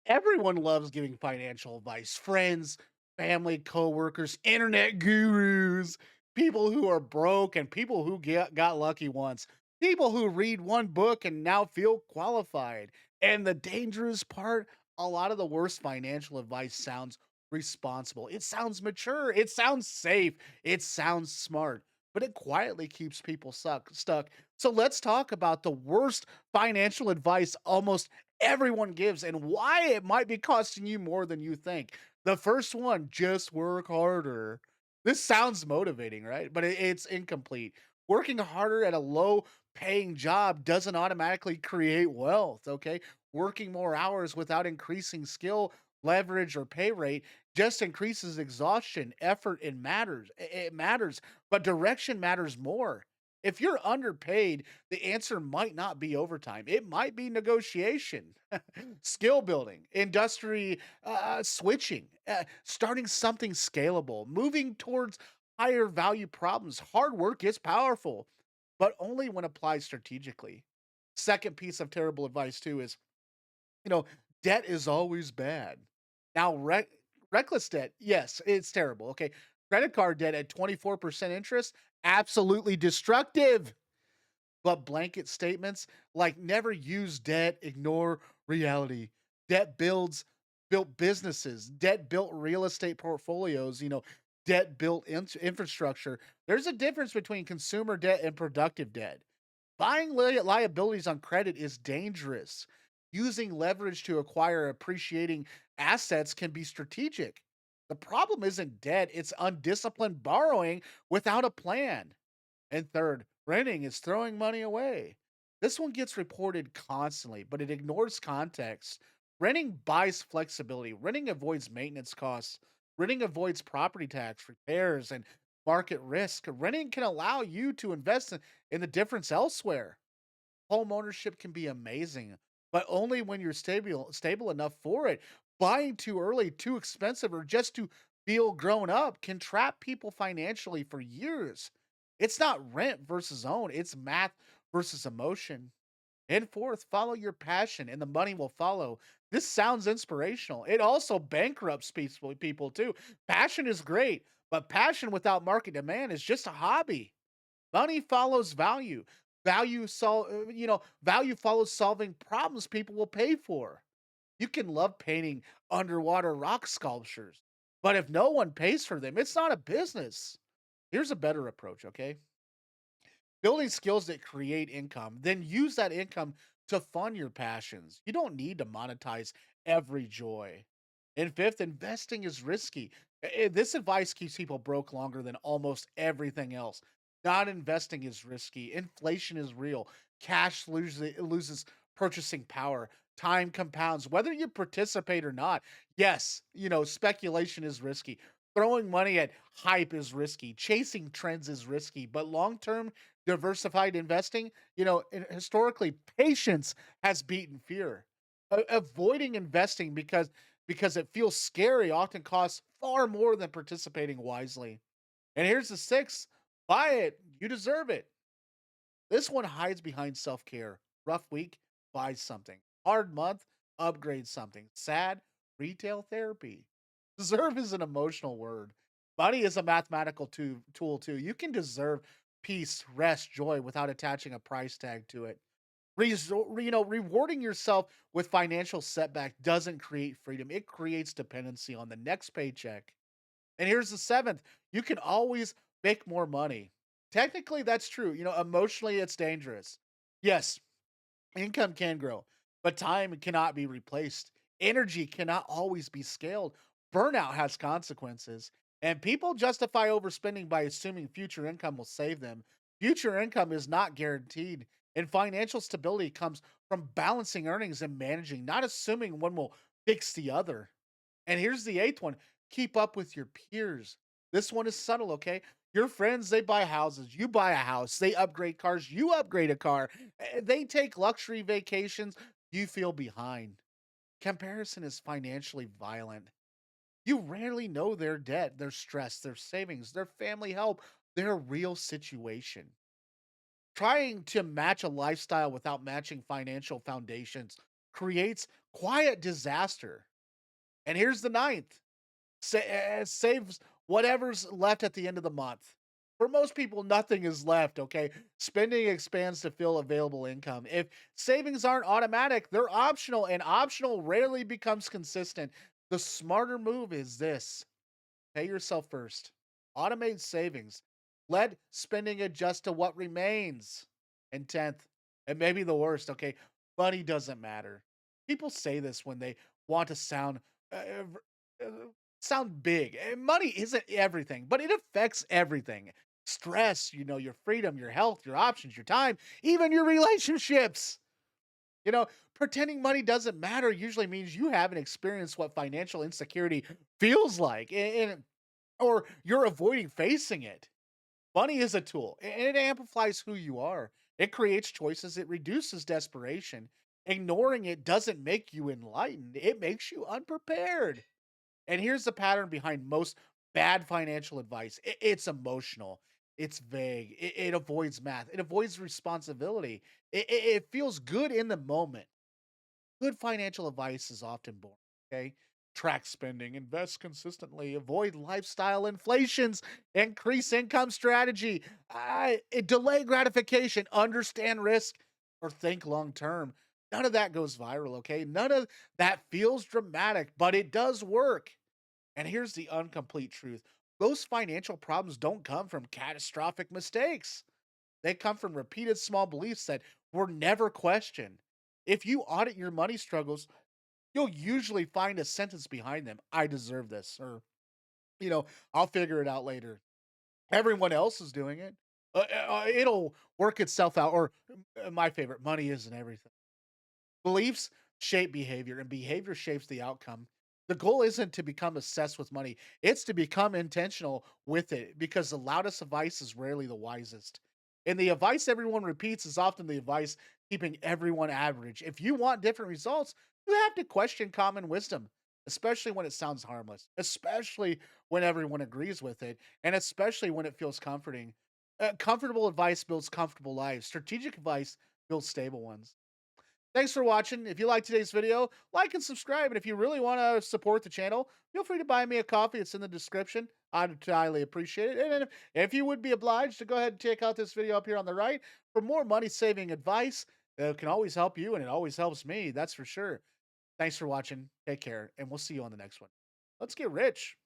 Everyone loves giving financial advice. Friends, family, coworkers, internet gurus, people who are broke and people who got lucky once. People who read one book and now feel qualified. And the dangerous part, a lot of the worst financial advice sounds responsible. It sounds mature. It sounds safe. It sounds smart, but it quietly keeps people stuck. So let's talk about the worst financial advice almost everyone gives and why it might be costing you more than you think. The first one, just work harder. This sounds motivating, right? But it's incomplete. Working harder at a low paying job doesn't automatically create wealth, okay? Working more hours without increasing skill, leverage, or pay rate just increases exhaustion, effort, and matters. It matters, but direction matters more. If you're underpaid, the answer might not be overtime. It might be negotiation, skill building, industry switching, starting something scalable, moving towards higher value problems. Hard work is powerful, but only when applied strategically. Second piece of terrible advice, too, is you know, debt is always bad. Now, reckless debt, yes, it's terrible. Okay. Credit card debt at 24% interest, absolutely destructive. But blanket statements like never use debt, ignore reality. Debt built businesses, debt built real estate portfolios, debt built infrastructure. There's a difference between consumer debt and productive debt. Buying liabilities on credit is dangerous. Using leverage to acquire appreciating assets can be strategic. The problem isn't debt, it's undisciplined borrowing without a plan. And third, renting is throwing money away. This one gets reported constantly, but it ignores context. Renting buys flexibility. Renting avoids maintenance costs. Renting avoids property tax, repairs, and market risk. Renting can allow you to invest in the difference elsewhere. Home ownership can be amazing, but only when you're stable enough for it. Buying too early, too expensive, or just to feel grown up can trap people financially for years. It's not rent versus own, it's math versus emotion. And fourth, follow your passion and the money will follow. This sounds inspirational. It also bankrupts people too. Passion is great, but passion without market demand is just a hobby. Money follows value. Value follows solving problems people will pay for. You can love painting underwater rock sculptures, but if no one pays for them, it's not a business. Here's a better approach, okay? Building skills that create income, then use that income to fund your passions. You don't need to monetize every joy. And fifth, investing is risky. This advice keeps people broke longer than almost everything else. Not investing is risky. Inflation is real. Cash loses purchasing power. Time compounds, whether you participate or not. Yes, speculation is risky. Throwing money at hype is risky. Chasing trends is risky. But long term, diversified investing, historically, patience has beaten fear. Avoiding investing because it feels scary often costs far more than participating wisely. And here's the sixth: buy it, you deserve it. This one hides behind self care. Rough week, buy something. Hard month, upgrade something. Sad, retail therapy. Deserve is an emotional word. Money is a mathematical tool too. You can deserve peace, rest, joy without attaching a price tag to it. Rewarding yourself with financial setback doesn't create freedom. It creates dependency on the next paycheck. And here's the seventh: you can always make more money. Technically, that's true. Emotionally, it's dangerous. Yes, income can grow, but time cannot be replaced. Energy cannot always be scaled. Burnout has consequences. And people justify overspending by assuming future income will save them. Future income is not guaranteed. And financial stability comes from balancing earnings and managing, not assuming one will fix the other. And here's the eighth one: keep up with your peers. This one is subtle, okay? Your friends, they buy houses, you buy a house, they upgrade cars, you upgrade a car, they take luxury vacations, you feel behind. Comparison is financially violent. You rarely know their debt, their stress, their savings, their family help, their real situation. Trying to match a lifestyle without matching financial foundations creates quiet disaster. And here's the ninth. Saves whatever's left at the end of the month. For most people, nothing is left, okay? Spending expands to fill available income. If savings aren't automatic, they're optional, and optional rarely becomes consistent. The smarter move is this: pay yourself first, automate savings, let spending adjust to what remains. And 10th, and maybe the worst, okay, money doesn't matter. People say this when they want to uh, uh, sound big. Money isn't everything, but it affects everything. Stress, your freedom, your health, your options, your time, even your relationships. You know, Pretending money doesn't matter usually means you haven't experienced what financial insecurity feels like, or you're avoiding facing it. Money is a tool, and it amplifies who you are. It creates choices, it reduces desperation. Ignoring it doesn't make you enlightened, it makes you unprepared. And here's the pattern behind most bad financial advice: it's emotional, it's vague, it avoids math, it avoids responsibility, it feels good in the moment. Good financial advice is often boring, okay? Track spending, invest consistently, avoid lifestyle inflations, increase income strategy, delay gratification, understand risk, or think long term. None of that goes viral, okay? None of that feels dramatic, but it does work. And here's the incomplete truth: most financial problems don't come from catastrophic mistakes. They come from repeated small beliefs that were never questioned. If you audit your money struggles, you'll usually find a sentence behind them: I deserve this, or, I'll figure it out later. Everyone else is doing it. It'll work itself out. Or my favorite: money isn't everything. Beliefs shape behavior, and behavior shapes the outcome. The goal isn't to become obsessed with money, it's to become intentional with it, because the loudest advice is rarely the wisest. And the advice everyone repeats is often the advice keeping everyone average. If you want different results, you have to question common wisdom, especially when it sounds harmless, especially when everyone agrees with it, and especially when it feels comforting. Comfortable advice builds comfortable lives, strategic advice builds stable ones. Thanks for watching. If you liked today's video, like and subscribe. And if you really want to support the channel, feel free to buy me a coffee. It's in the description. I'd highly appreciate it. And then if you would be obliged to go ahead and check out this video up here on the right for more money saving advice that can always help you, and it always helps me. That's for sure. Thanks for watching. Take care, and we'll see you on the next one. Let's get rich.